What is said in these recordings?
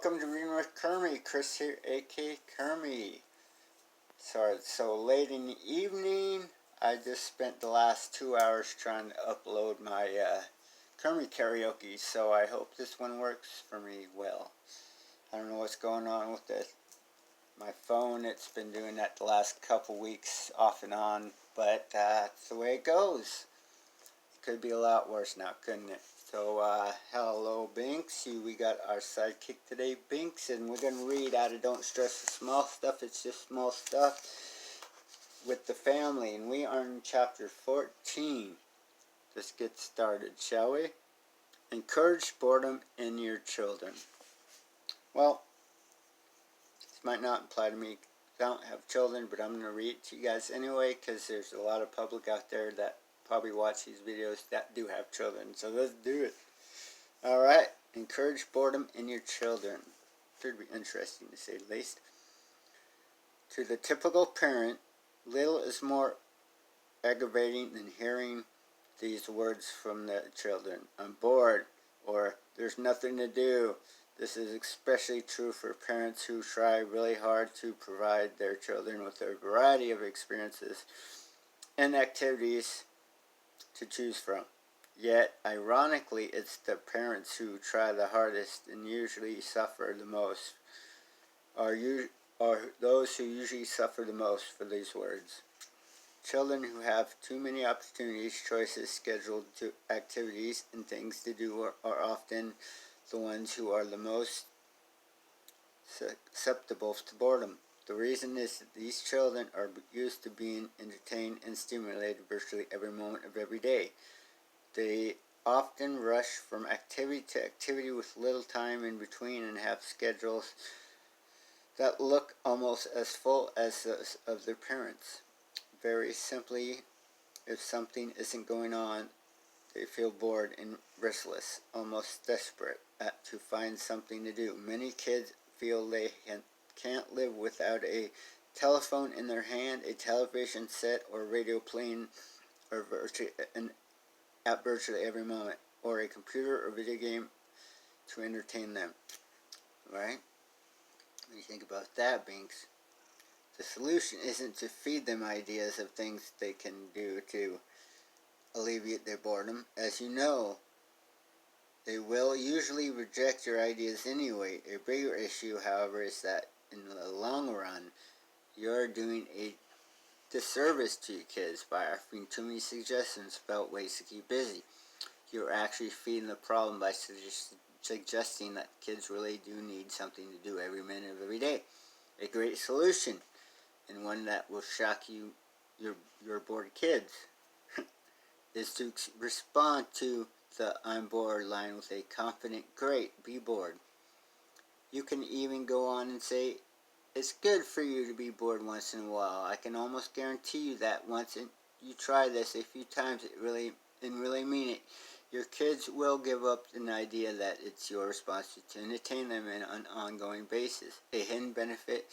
welcome to Reading with Kermie. Chris here, aka Kermie. Sorry it's so late in the evening. I just spent the last 2 hours trying to upload my Kermie karaoke, so I hope this one works for me well. I don't know what's going on with my phone. It's been doing that the last couple weeks off and on, but that's the way it goes. It could be a lot worse now, couldn't it? So, hello Binks, we got our sidekick today, Binks, and we're going to read out of Don't Stress the Small Stuff. It's just small stuff with the family, and we are in chapter 14. Let's get started, shall we? Encourage boredom in your children. Well, this might not apply to me. I don't have children, but I'm going to read it to you guys anyway, because there's a lot of public out there that probably watch these videos that do have children, so let's do it. Alright, encourage boredom in your children. Should be interesting to say the least. To the typical parent, little is more aggravating than hearing these words from the children. I'm bored, or there's nothing to do. This is especially true for parents who try really hard to provide their children with a variety of experiences and activities to choose from. Yet, ironically, it's the parents who try the hardest and usually suffer the most, are those who usually suffer the most for these words. Children who have too many opportunities, choices, scheduled activities, and things to do are often the ones who are the most susceptible to boredom. The reason is that these children are used to being entertained and stimulated virtually every moment of every day. They often rush from activity to activity with little time in between and have schedules that look almost as full as those of their parents. Very simply, if something isn't going on, they feel bored and restless, almost desperate to find something to do. Many kids feel they can't live without a telephone in their hand, a television set, or radio playing at virtually every moment, or a computer or video game to entertain them. Right? What do you think about that, Binks? The solution isn't to feed them ideas of things they can do to alleviate their boredom. As you know, they will usually reject your ideas anyway. A bigger issue, however, is that in the long run, you're doing a disservice to your kids by offering too many suggestions about ways to keep busy. You're actually feeding the problem by suggesting that kids really do need something to do every minute of every day. A great solution, and one that will shock you, your bored kids, is to respond to the I'm bored line with a confident, great, be bored. You can even go on and say, it's good for you to be bored once in a while. I can almost guarantee you that once you try this a few times and really mean it, your kids will give up an idea that it's your responsibility to entertain them on an ongoing basis. A hidden benefit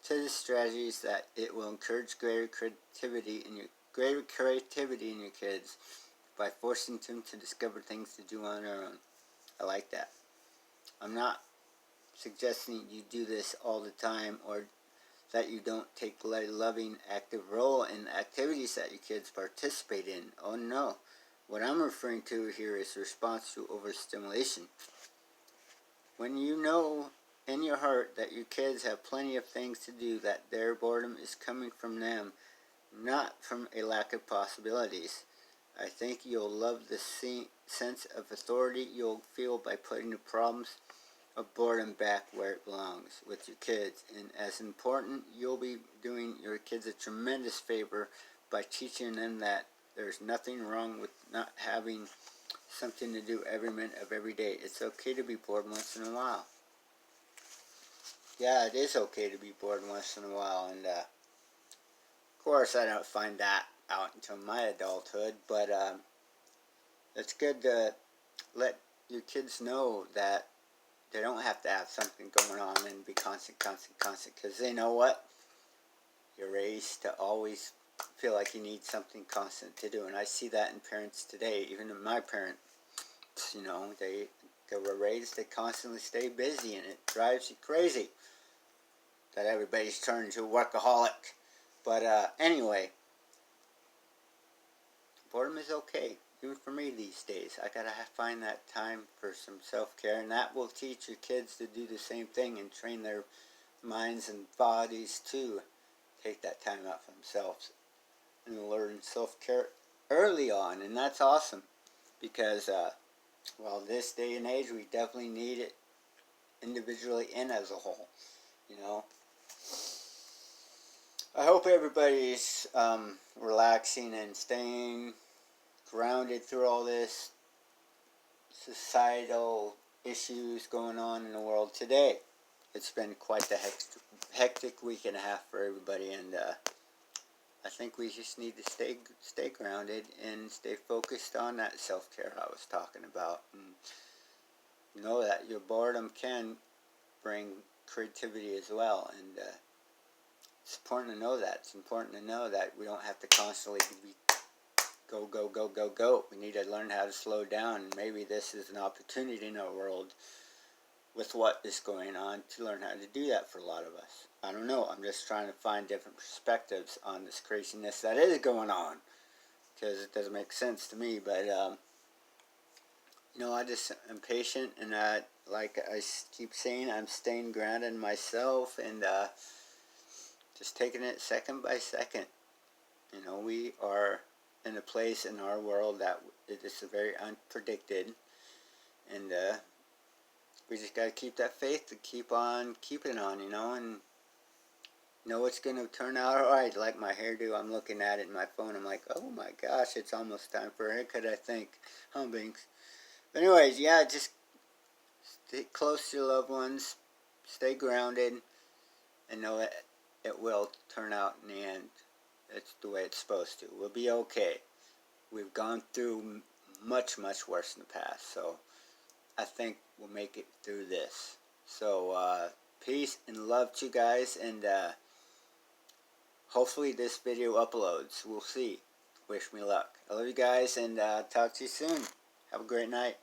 to this strategy is that it will encourage greater creativity in your kids by forcing them to discover things to do on their own. I like that. I'm not suggesting you do this all the time, or that you don't take a loving, active role in activities that your kids participate in. Oh no. What I'm referring to here is response to overstimulation. When you know in your heart that your kids have plenty of things to do, that their boredom is coming from them, not from a lack of possibilities, I think you'll love the sense of authority you'll feel by putting the problems of boredom back where it belongs, with your kids. And as important, you'll be doing your kids a tremendous favor by teaching them that there's nothing wrong with not having something to do every minute of every day. It's okay to be bored once in a while. Yeah, it is okay to be bored once in a while, and of course I don't find that out until my adulthood, but it's good to let your kids know that they don't have to have something going on and be constant, because they know what? You're raised to always feel like you need something constant to do, and I see that in parents today. Even in my parents, they Because we're raised to constantly stay busy, and it drives you crazy that everybody's turned into a workaholic. But anyway, boredom is okay. Even for me these days. I gotta find that time for some self-care, and that will teach your kids to do the same thing and train their minds and bodies to take that time out for themselves and learn self-care early on. And that's awesome because well, this day and age we definitely need it individually and as a whole, you know. I hope everybody's relaxing and staying grounded through all this societal issues going on in the world today. It's been quite the hectic week and a half for everybody, and I think we just need to stay grounded and stay focused on that self-care I was talking about, and know that your boredom can bring creativity as well. And it's important to know that. It's important to know that we don't have to constantly be go, go, go, go, go. We need to learn how to slow down, and maybe this is an opportunity in our world with what is going on to learn how to do that for a lot of us. I don't know. I'm just trying to find different perspectives on this craziness that is going on, because it doesn't make sense to me. But you know, I just am patient, and like I keep saying, I'm staying grounded in myself, and just taking it second by second. You know, we are in a place in our world that it is very unpredicted, and we just gotta keep that faith to keep on keeping on, you know, and know it's gonna turn out alright. Like my hairdo, I'm looking at it in my phone, I'm like, oh my gosh, it's almost time for a haircut, I think. Binks. But anyways, yeah, just stay close to your loved ones, stay grounded, and know that it will turn out in the end. It's the way it's supposed to. We'll be okay. We've gone through much, much worse in the past, so I think we'll make it through this. So, peace and love to you guys, and hopefully this video uploads. We'll see. Wish me luck. I love you guys, and talk to you soon. Have a great night.